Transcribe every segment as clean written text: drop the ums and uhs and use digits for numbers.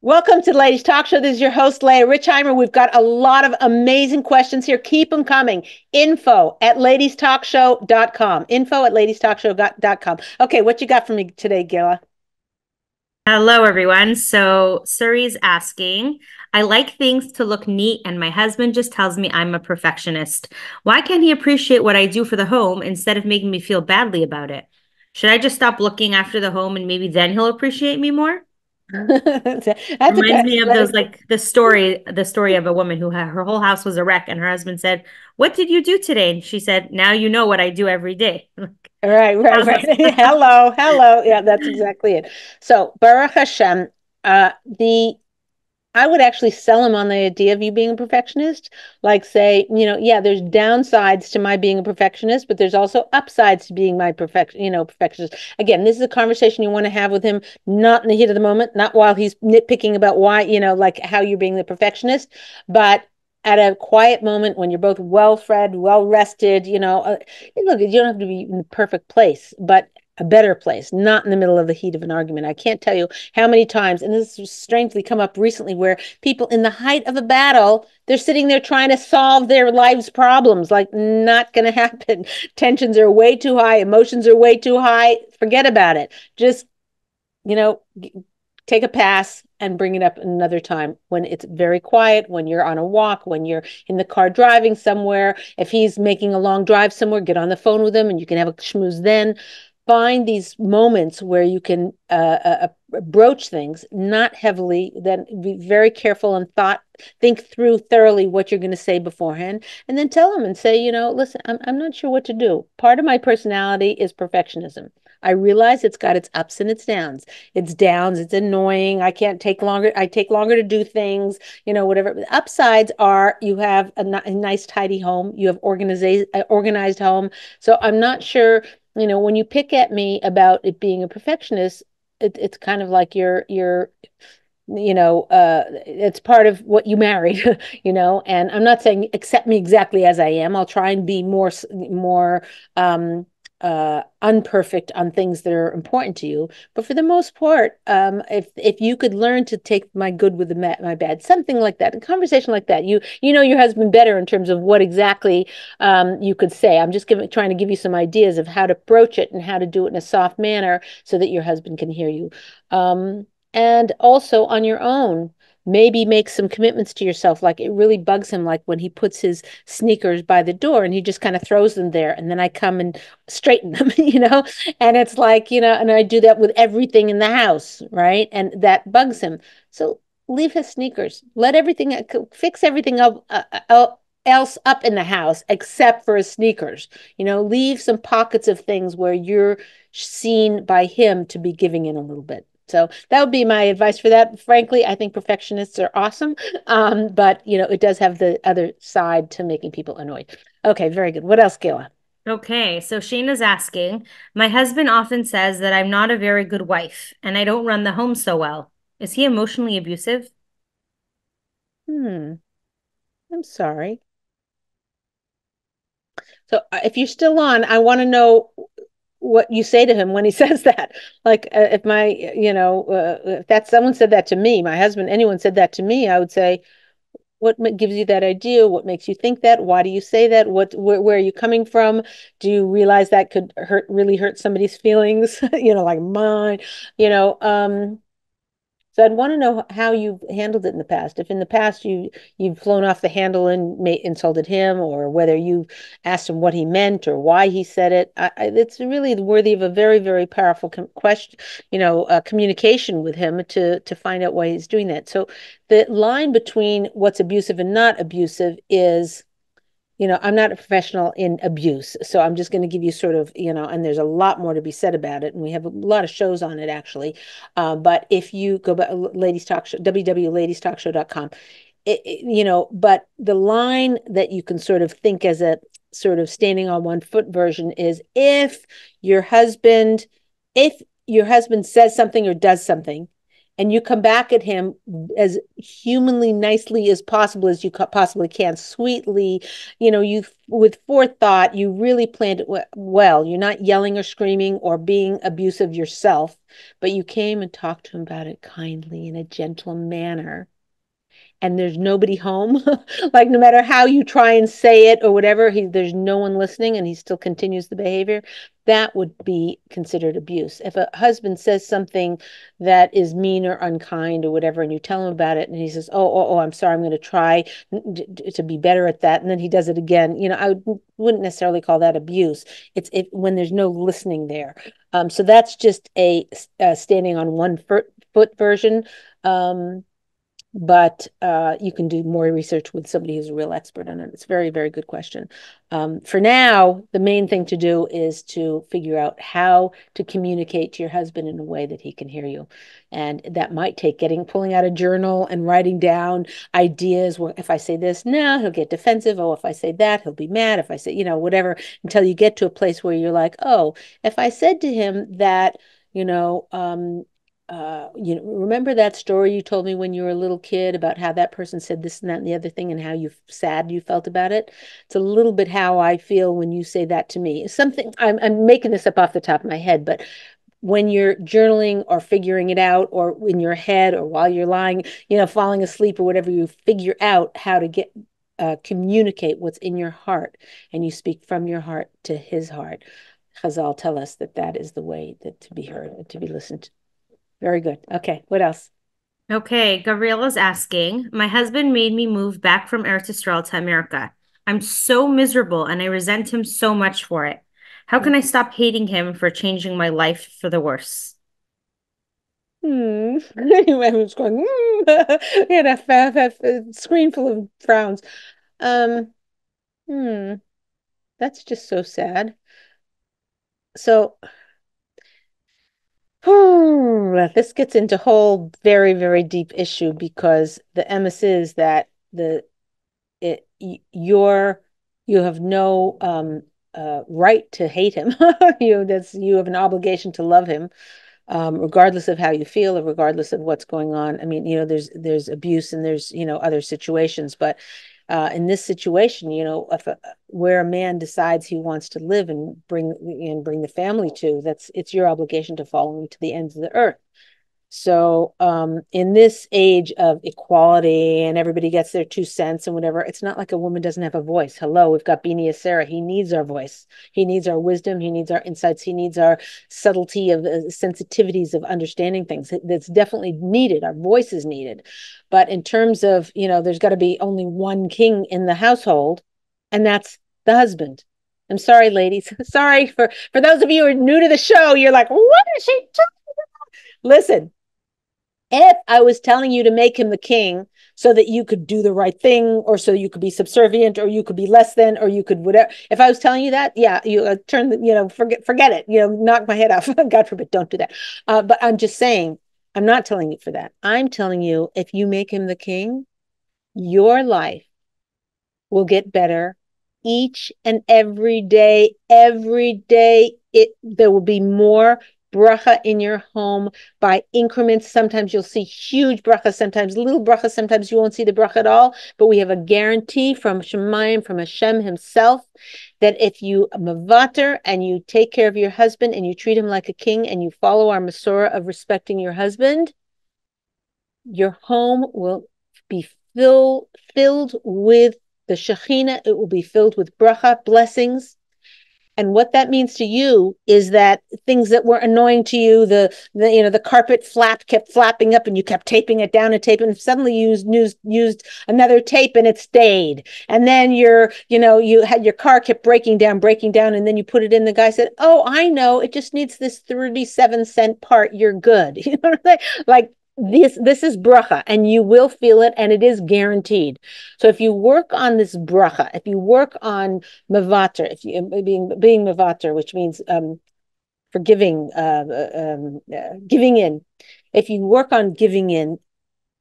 Welcome to the Ladies Talk Show. This is your host, Leah Richheimer. We've got a lot of amazing questions here. Keep them coming. Info@ladiestalkshow.com. Info@ladiestalkshow.com. Okay, what you got for me today, Gila? Hello, everyone. So Suri's asking, I like things to look neat, and my husband just tells me I'm a perfectionist. Why can't he appreciate what I do for the home instead of making me feel badly about it? Should I just stop looking after the home and maybe then he'll appreciate me more? That's a Reminds me of those question. like the story of a woman who had her whole house was a wreck, and her husband said, "What did you do today?" And she said, "Now you know what I do every day." Right. Hello. Yeah, that's exactly it. So, Baruch Hashem, the I would actually sell him on the idea of you being a perfectionist. Like say, yeah, there's downsides to my being a perfectionist, but there's also upsides to being my perfectionist. Again, this is a conversation you want to have with him, not in the heat of the moment, not while he's nitpicking about why, like how you're being the perfectionist, but at a quiet moment when you're both well fed, well rested, look, you don't have to be in the perfect place, but a better place, not in the middle of the heat of an argument. I can't tell you how many times, and this has strangely come up recently, where people in the height of a battle, they're sitting there trying to solve their life's problems. Like, not going to happen. Tensions are way too high. Emotions are way too high. Forget about it. Just, you know, take a pass and bring it up another time when it's very quiet, when you're on a walk, when you're in the car driving somewhere. If he's making a long drive somewhere, get on the phone with him and you can have a schmooze then. Find these moments where you can broach things, not heavily, then be very careful and think through thoroughly what you're going to say beforehand, and then tell them and say, listen, I'm not sure what to do. Part of my personality is perfectionism. I realize it's got its ups and its downs. It's downs, it's annoying. I take longer to do things, whatever. The upsides are you have a nice, tidy home. You have organized home. So I'm not sure, when you pick at me about it being a perfectionist, it's kind of like you're it's part of what you married, and I'm not saying accept me exactly as I am. I'll try and be more unperfect on things that are important to you. But for the most part, if you could learn to take my good with my bad, something like that, a conversation like that, you know your husband better in terms of what exactly you could say. I'm just trying to give you some ideas of how to approach it and how to do it in a soft manner so that your husband can hear you. And also on your own, maybe make some commitments to yourself. Like it really bugs him, like when he puts his sneakers by the door and he just kind of throws them there. And then I come and straighten them, and it's like, and I do that with everything in the house, right? And that bugs him. So leave his sneakers, fix everything up. Else up in the house except for his sneakers. Leave some pockets of things where you're seen by him to be giving in a little bit. So that would be my advice for that. Frankly, I think perfectionists are awesome, but it does have the other side to making people annoyed. Okay, very good. What else, Gayla? Okay, so Shayna's asking, my husband often says that I'm not a very good wife and I don't run the home so well. Is he emotionally abusive? Hmm. I'm sorry. So if you're still on, I want to know what you say to him when he says that. Like if that someone said that to me, my husband, anyone said that to me, I would say, what gives you that idea? What makes you think that? Why do you say that? Where are you coming from? Do you realize that could really hurt somebody's feelings? Like mine, you know, um, so I'd want to know how you've handled it in the past. If in the past you've flown off the handle and insulted him, or whether you've asked him what he meant or why he said it. It's really worthy of a very, very powerful question, communication with him to find out why he's doing that. So the line between what's abusive and not abusive is, I'm not a professional in abuse, so I'm just going to give you sort of, and there's a lot more to be said about it, and we have a lot of shows on it actually. But if you go back, Ladies Talk Show, www.ladiestalkshow.com, but the line that you can sort of think as a sort of standing on one foot version is your husband, if your husband says something or does something, and you come back at him as humanly nicely as possible as you possibly can, sweetly, you with forethought, you really planned it well. You're not yelling or screaming or being abusive yourself, but you came and talked to him about it kindly in a gentle manner, and there's nobody home, like no matter how you try and say it or whatever, there's no one listening and he still continues the behavior, that would be considered abuse. If a husband says something that is mean or unkind or whatever, and you tell him about it and he says, oh, I'm sorry, I'm going to try to be better at that. And then he does it again. I wouldn't necessarily call that abuse. It's when there's no listening there. So that's just a standing on one foot version. But you can do more research with somebody who's a real expert on it. It's a very, very good question. For now, the main thing to do is to figure out how to communicate to your husband in a way that he can hear you. And that might take pulling out a journal and writing down ideas. Well, if I say this now, he'll get defensive. Oh, if I say that, he'll be mad. If I say, whatever, until you get to a place where you're like, oh, if I said to him that, remember that story you told me when you were a little kid about how that person said this and that and the other thing and how sad you felt about it? It's a little bit how I feel when you say that to me. Something I'm making this up off the top of my head, but when you're journaling or figuring it out, or in your head, or while you're lying, falling asleep or whatever, you figure out how to communicate what's in your heart, and you speak from your heart to his heart. Chazal tell us that is the way to be heard and to be listened to. Very good. Okay, what else? Okay, Gabriela's asking, my husband made me move back from Eretz Yisroel to America. I'm so miserable and I resent him so much for it. How can I stop hating him for changing my life for the worse? Everyone's going, had a screen full of frowns. Um, hmm, that's just so sad. So, this gets into a whole very, very deep issue, because the emes is that it you're you have no right to hate him. You have an obligation to love him, regardless of how you feel or regardless of what's going on. I mean, there's abuse and there's other situations, but in this situation, where a man decides he wants to live and bring the family to, it's your obligation to follow him to the ends of the earth. So in this age of equality and everybody gets their 2 cents and whatever, it's not like a woman doesn't have a voice. Hello, we've got Bini Sarah. He needs our voice. He needs our wisdom. He needs our insights. He needs our subtlety of sensitivities of understanding things. That's definitely needed. Our voice is needed. But in terms of, there's got to be only one king in the household, and that's the husband. I'm sorry, ladies. Sorry for those of you who are new to the show. You're like, what is she talking? Listen, if I was telling you to make him the king so that you could do the right thing, or so you could be subservient, or you could be less than, or you could whatever. If I was telling you that, yeah, you turn forget it, knock my head off. God forbid, don't do that. But I'm just saying, I'm not telling you for that. I'm telling you, if you make him the king, your life will get better each and every day. Every day, there will be more bracha in your home by increments. Sometimes you'll see huge bracha, sometimes little bracha, sometimes you won't see the bracha at all. But we have a guarantee from Shemayim, from Hashem himself, that if you mavater and you take care of your husband and you treat him like a king and you follow our Masorah of respecting your husband, your home will be filled with the Shekhinah. It will be filled with bracha, blessings. And what that means to you is that things that were annoying to you, the carpet kept flapping up, and you kept taping it down and taping. Suddenly you used another tape and it stayed. And then you had your car kept breaking down, and then you put it in. The guy said, "Oh, I know, it just needs this 37-cent part. You're good." You know what I'm saying? Like, this is bracha, and you will feel it, and it is guaranteed. So if you work on this bracha, if you work on mavater, if you being mavater, which means forgiving, giving in. If you work on giving in,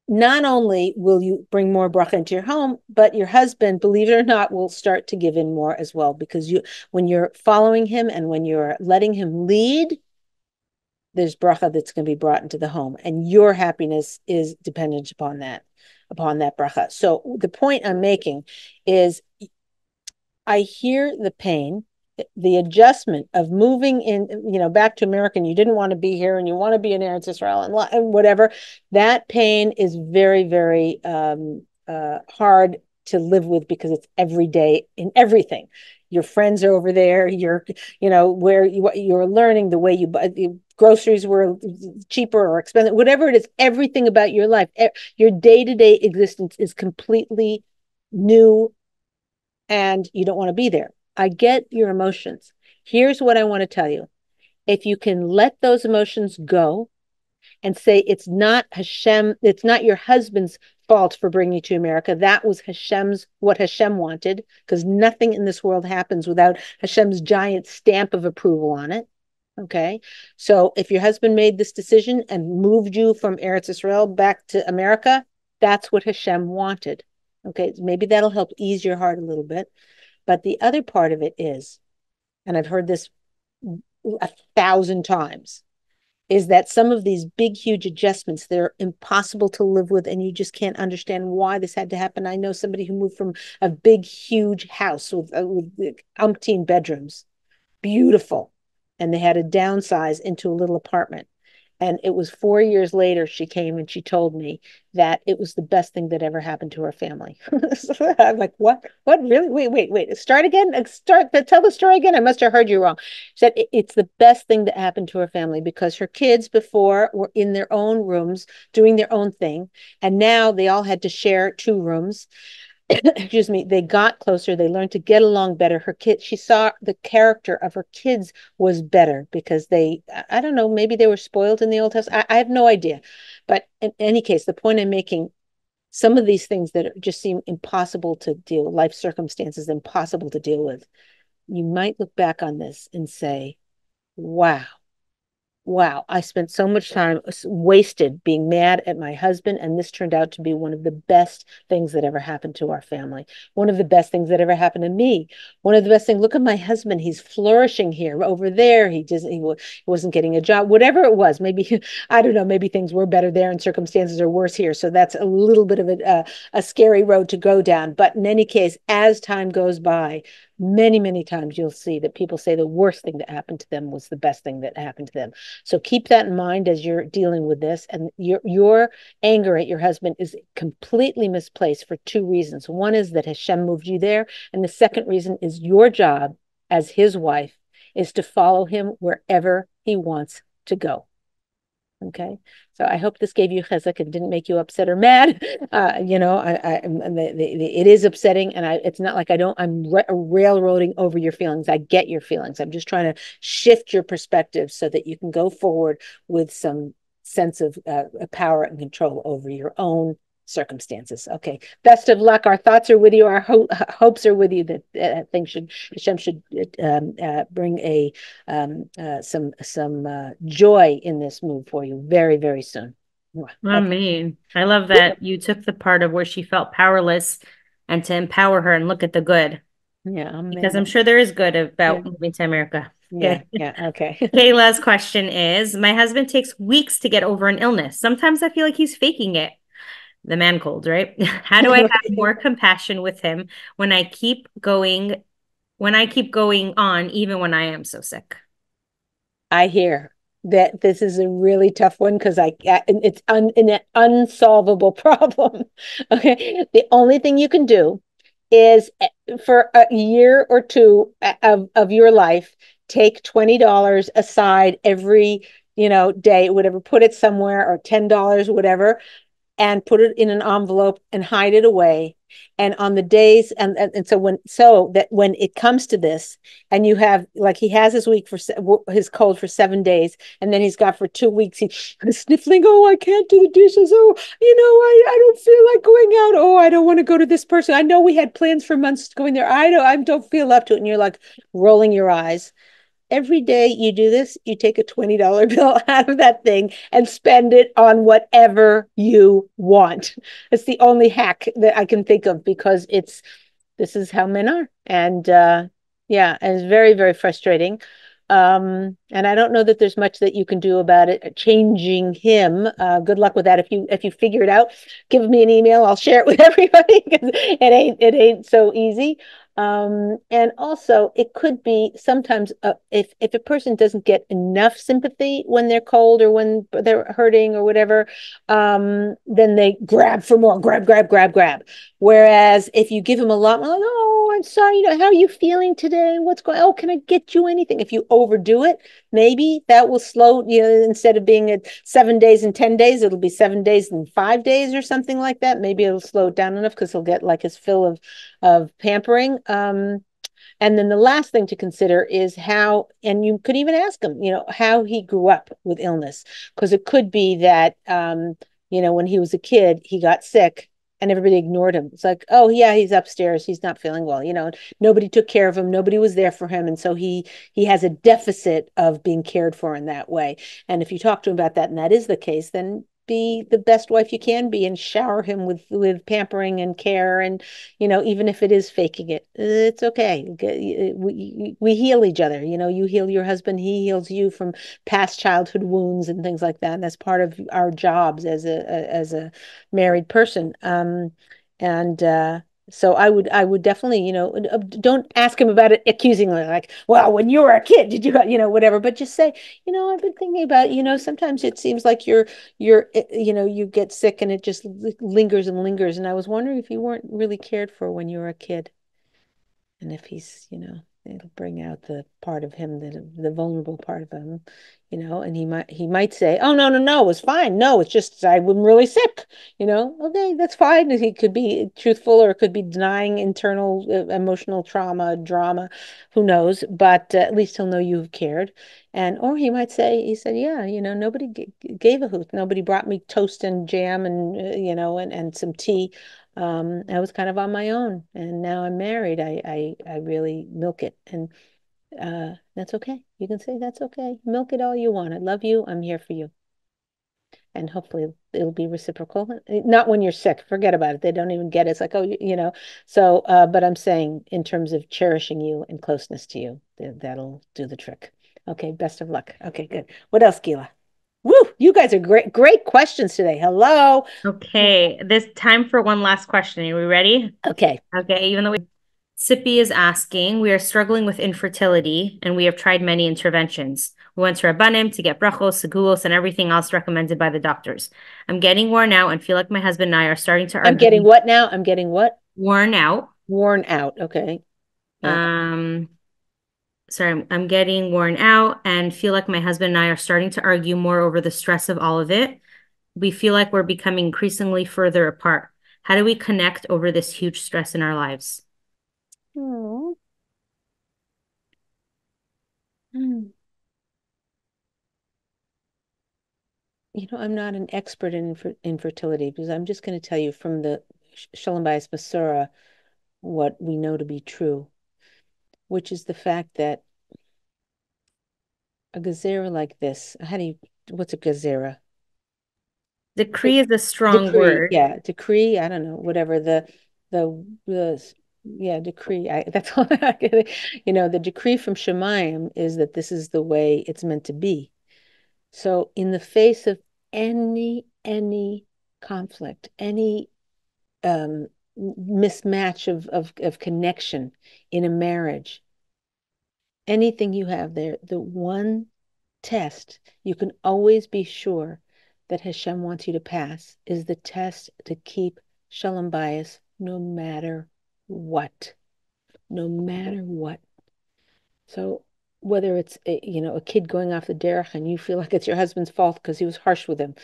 not only will you bring more bracha into your home, but your husband, believe it or not, will start to give in more as well, because when you're following him and when you're letting him lead, there's bracha that's going to be brought into the home, and your happiness is dependent upon that bracha. So the point I'm making is I hear the pain, the adjustment of moving in, back to America, and you didn't want to be here and you want to be in Eretz Yisrael and whatever. That pain is very, very hard to live with because it's every day in everything. Your friends are over there. Where you're learning the way you buy groceries were cheaper or expensive, whatever it is, everything about your life, your day-to-day existence is completely new and you don't want to be there. I get your emotions. Here's what I want to tell you. If you can let those emotions go and say it's not Hashem, it's not your husband's fault for bringing you to America. That was what Hashem wanted, because nothing in this world happens without Hashem's giant stamp of approval on it. Okay. So if your husband made this decision and moved you from Eretz Yisrael back to America, that's what Hashem wanted. Okay. Maybe that'll help ease your heart a little bit. But the other part of it is, and I've heard this 1,000 times, is that some of these big, huge adjustments, they're impossible to live with, and you just can't understand why this had to happen. I know somebody who moved from a big, huge house with umpteen bedrooms, beautiful, and they had to downsize into a little apartment. And it was 4 years later, she came and she told me that it was the best thing that ever happened to her family. So I'm like, what? What really? Wait. Start again. Tell the story again. I must have heard you wrong. She said it's the best thing that happened to her family because her kids before were in their own rooms doing their own thing. And now they all had to share 2 rooms. Excuse me, they got closer, they learned to get along better. She saw the character of her kids was better because I don't know, maybe they were spoiled in the old house. I have no idea. But in any case, the point I'm making, some of these things that just seem impossible to deal with, life circumstances impossible to deal with, you might look back on this and say, wow, I spent so much time wasted being mad at my husband, and this turned out to be one of the best things that ever happened to our family. One of the best things that ever happened to me. One of the best things. Look at my husband; he's flourishing here. Over there, he wasn't getting a job. Whatever it was, maybe I don't know. Maybe things were better there, and circumstances are worse here. So that's a little bit of a scary road to go down. But in any case, as time goes by, many times you'll see that people say the worst thing that happened to them was the best thing that happened to them. So keep that in mind as you're dealing with this. And your anger at your husband is completely misplaced for 2 reasons. One is that Hashem moved you there. And the second reason is your job as his wife is to follow him wherever he wants to go. Okay, so I hope this gave you chizuk and didn't make you upset or mad. It is upsetting, and it's not like I'm railroading over your feelings. I get your feelings. I'm just trying to shift your perspective so that you can go forward with some sense of power and control over your own circumstances. Okay, best of luck. Our thoughts are with you. Our hopes are with you that things Hashem should bring some joy in this move for you very, very soon. I mean, I love that you took the part of where she felt powerless and to empower her and look at the good. Yeah, Because I'm sure there is good about yeah. moving to America. Yeah, okay. Kayla's question is, my husband takes weeks to get over an illness. Sometimes I feel like he's faking it. The man cold, right? How do I have more compassion with him when I keep going on, even when I am so sick? I hear that this is a really tough one because it's an unsolvable problem. Okay, the only thing you can do is for a year or two of your life, take $20 aside every day, whatever, put it somewhere, or $10, whatever, and put it in an envelope and hide it away. And on the days, and so that when it comes to this, and you have, like, he has his cold for 7 days, and then he's got for 2 weeks, he's sniffling, oh, I can't do the dishes, oh, I don't feel like going out, oh, I don't want to go to this person, I know we had plans for months going there, I don't feel up to it, and you're like rolling your eyes. Every day you do this, you take a $20 bill out of that thing and spend it on whatever you want. It's the only hack that I can think of, because this is how men are. And yeah, and it's very, very frustrating. And I don't know that there's much that you can do about it, changing him. Good luck with that. If you figure it out, give me an email. I'll share it with everybody because it ain't so easy. And also it could be sometimes if a person doesn't get enough sympathy when they're cold or when they're hurting or whatever, then they grab for more, grab, grab, grab, grab. Whereas if you give him a lot, like, oh, I'm sorry, how are you feeling today? What's going on? Oh, can I get you anything? If you overdo it, maybe that will slow, instead of being at 7 days and 10 days, it'll be 7 days and 5 days or something like that. Maybe it'll slow it down enough because he'll get like his fill of pampering. And then the last thing to consider is how, and you could even ask him, how he grew up with illness, because it could be that, when he was a kid, he got sick and everybody ignored him. It's like, oh yeah, he's upstairs, he's not feeling well. Nobody took care of him, nobody was there for him, and so he has a deficit of being cared for in that way. And if you talk to him about that, and that is the case, then be the best wife you can be and shower him with pampering and care, and even if it is faking it, it's okay. We heal each other. You heal your husband, he heals you from past childhood wounds and things like that. And that's part of our jobs as a married person. And so I would definitely, don't ask him about it accusingly, like, well, when you were a kid, did you, whatever, but just say, I've been thinking about, sometimes it seems like you get sick and it just lingers and lingers. And I was wondering if you weren't really cared for when you were a kid. And if it'll bring out the part of him, the vulnerable part of him, and he might say, oh, no, no, no, it was fine. No, it's just I'm really sick, okay, that's fine. He could be truthful or could be denying internal emotional trauma, drama, who knows, but at least he'll know you've cared. Or he might say, he said, yeah, nobody gave a hoot. Nobody brought me toast and jam and, and some tea. I was kind of on my own, and now I'm married. I really milk it, and that's okay. You can say that's okay. Milk it all you want. I love you. I'm here for you, and hopefully it'll be reciprocal. Not when you're sick. Forget about it. They don't even get it. It's like, oh, So, but I'm saying in terms of cherishing you and closeness to you, that'll do the trick. Okay. Best of luck. Okay. Good. What else, Gila? Woo! You guys are great. Great questions today. Hello. Okay, this time for one last question. Are we ready? Okay. Okay, even though Sippy is asking, we are struggling with infertility and we have tried many interventions. We went to Rabbanim to get brachos, segulos, and everything else recommended by the doctors. I'm getting worn out and feel like my husband and I are starting to I'm getting argue. what now? I'm getting what? Worn out. Worn out. Okay. Yeah. Um, sorry, I'm getting worn out and feel like my husband and I are starting to argue more over the stress of all of it. We feel like we're becoming increasingly further apart. How do we connect over this huge stress in our lives? Oh. Hmm. I'm not an expert in infertility because I'm just going to tell you from the Shalom Bayis Masorah what we know to be true, which is the fact that a gezerah like this, what's a gezerah? Decree is a strong Decree, word. yeah, decree, I don't know, whatever the yeah, decree. That's all I can, the decree from Shemayim is that this is the way it's meant to be. So in the face of any conflict, any mismatch of connection in a marriage, anything you have there, the one test you can always be sure that Hashem wants you to pass is the test to keep Shalom Bayis no matter what, no matter what. So whether it's a kid going off the derech and you feel like it's your husband's fault because he was harsh with him.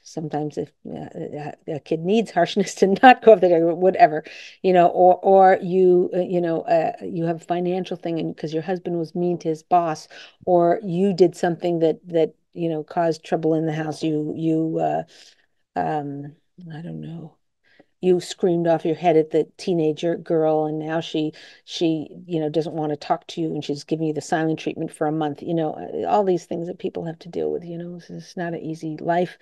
Sometimes if a kid needs harshness to not go off the derech, whatever, or you have a financial thing and because your husband was mean to his boss, or you did something that caused trouble in the house. Um, I don't know, you screamed off your head at the teenager girl and now she doesn't want to talk to you and she's giving you the silent treatment for a month, all these things that people have to deal with. It's not an easy life,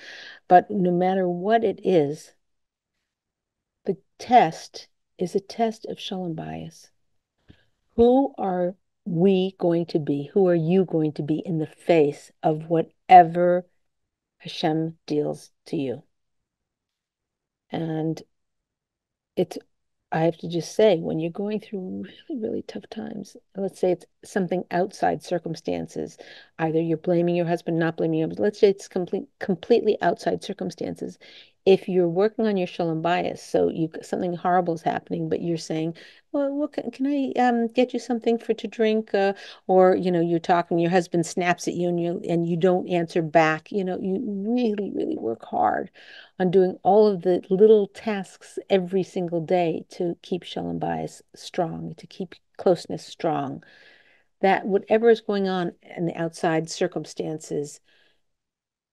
but no matter what it is, the test is a test of Shalom Bayis. Who are we going to be? Who are you going to be in the face of whatever Hashem deals to you? And it's I have to just say, when you're going through really, really tough times, let's say it's something outside circumstances, either you're blaming your husband, not blaming him, let's say it's completely outside circumstances. If you're working on your shalom bias, so something horrible is happening, but you're saying, well, what can I get you something for to drink? Or you're talking, your husband snaps at you and you don't answer back. You really, really work hard on doing all of the little tasks every single day to keep shalom bayis strong, to keep closeness strong. That whatever is going on in the outside circumstances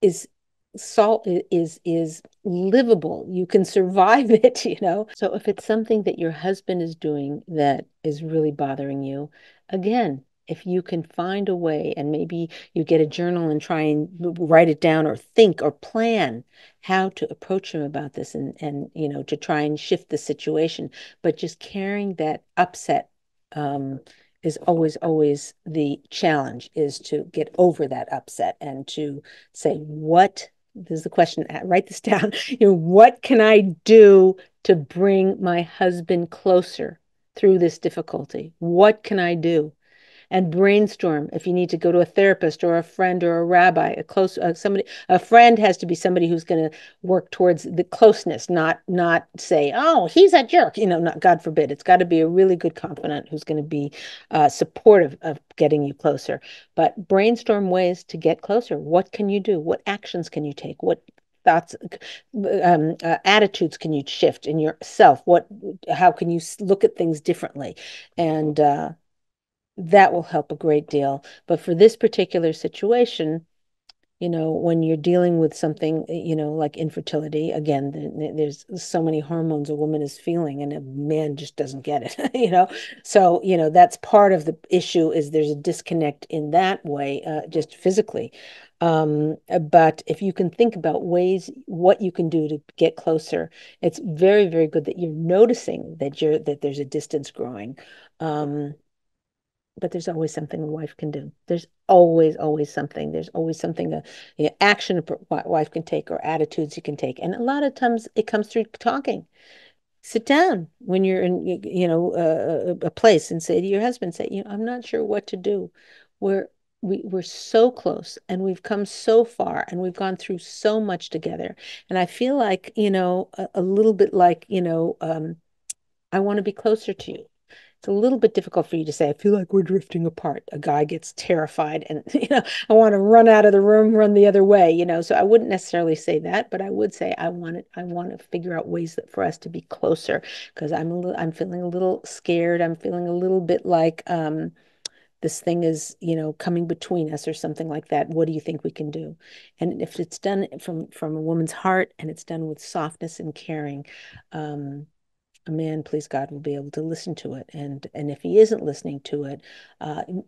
is salt is livable. You can survive it. So if it's something that your husband is doing that is really bothering you, again, if you can find a way, and maybe you get a journal and try and write it down or think or plan how to approach him about this, and to try and shift the situation, but just carrying that upset is always the challenge, is to get over that upset and to say, what, this is the question, write this down, what can I do to bring my husband closer through this difficulty? What can I do? And brainstorm. If you need to go to a therapist or a friend or a rabbi, a friend has to be somebody who's going to work towards the closeness, not say, oh, he's a jerk, not, God forbid. It's got to be a really good confidant who's going to be supportive of getting you closer. But brainstorm ways to get closer. What can you do? What actions can you take? What thoughts, attitudes can you shift in yourself? How can you look at things differently? And that will help a great deal. But for this particular situation, when you're dealing with something, like infertility, again, there's so many hormones a woman is feeling, and a man just doesn't get it, So, that's part of the issue, is there's a disconnect in that way, just physically. But if you can think about ways, what you can do to get closer, it's very, very good that you're noticing that there's a distance growing. But there's always something a wife can do. There's always something. There's always something, action a wife can take, or attitudes you can take. And a lot of times it comes through talking. Sit down when you're in, a place, and say to your husband, say, I'm not sure what to do. We're we're so close, and we've come so far, and we've gone through so much together. And I feel like, a little bit like, I want to be closer to you. It's a little bit difficult for you to say, I feel like we're drifting apart. A guy gets terrified and, I want to run out of the room, run the other way. So I wouldn't necessarily say that, but I would say I want to figure out ways for us to be closer, because I'm feeling a little scared. I'm feeling a little bit like this thing is, coming between us, or something like that. What do you think we can do? And if it's done from a woman's heart, and it's done with softness and caring, a man, please God, will be able to listen to it. And if he isn't listening to it,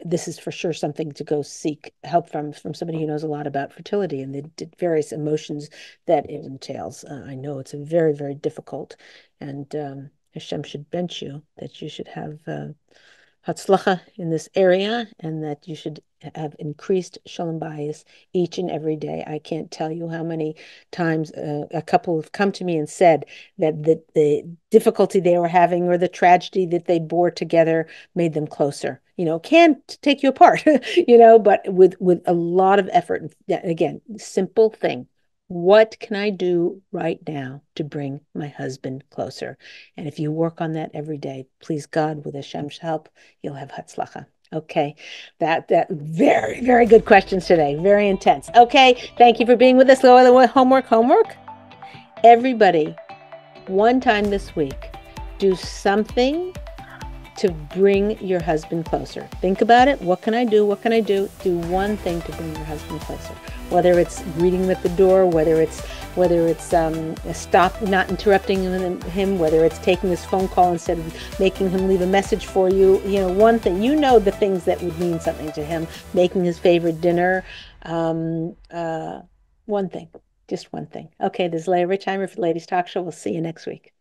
this is for sure something to go seek help from somebody who knows a lot about fertility and the various emotions that it entails. I know it's a very, very difficult, and Hashem should bench you, that you should have Hatzlacha in this area, and that you should have increased shalom bayis each and every day. I can't tell you how many times a couple have come to me and said that the difficulty they were having, or the tragedy that they bore together, made them closer. Can take you apart, but with a lot of effort. Again, simple thing. What can I do right now to bring my husband closer? And if you work on that every day, please God, with Hashem's help, you'll have hatzlacha. Okay, that very, very good questions today. Very intense. Okay, thank you for being with us. Homework. Everybody, one time this week, do something to bring your husband closer. Think about it. What can I do? What can I do? Do one thing to bring your husband closer. Whether it's greeting him at the door, whether it's stop, not interrupting him, whether it's taking his phone call instead of making him leave a message for you. One thing. The things that would mean something to him. Making his favorite dinner. One thing. Just one thing. Okay, this is Leah Richheimer for Ladies Talk Show. We'll see you next week.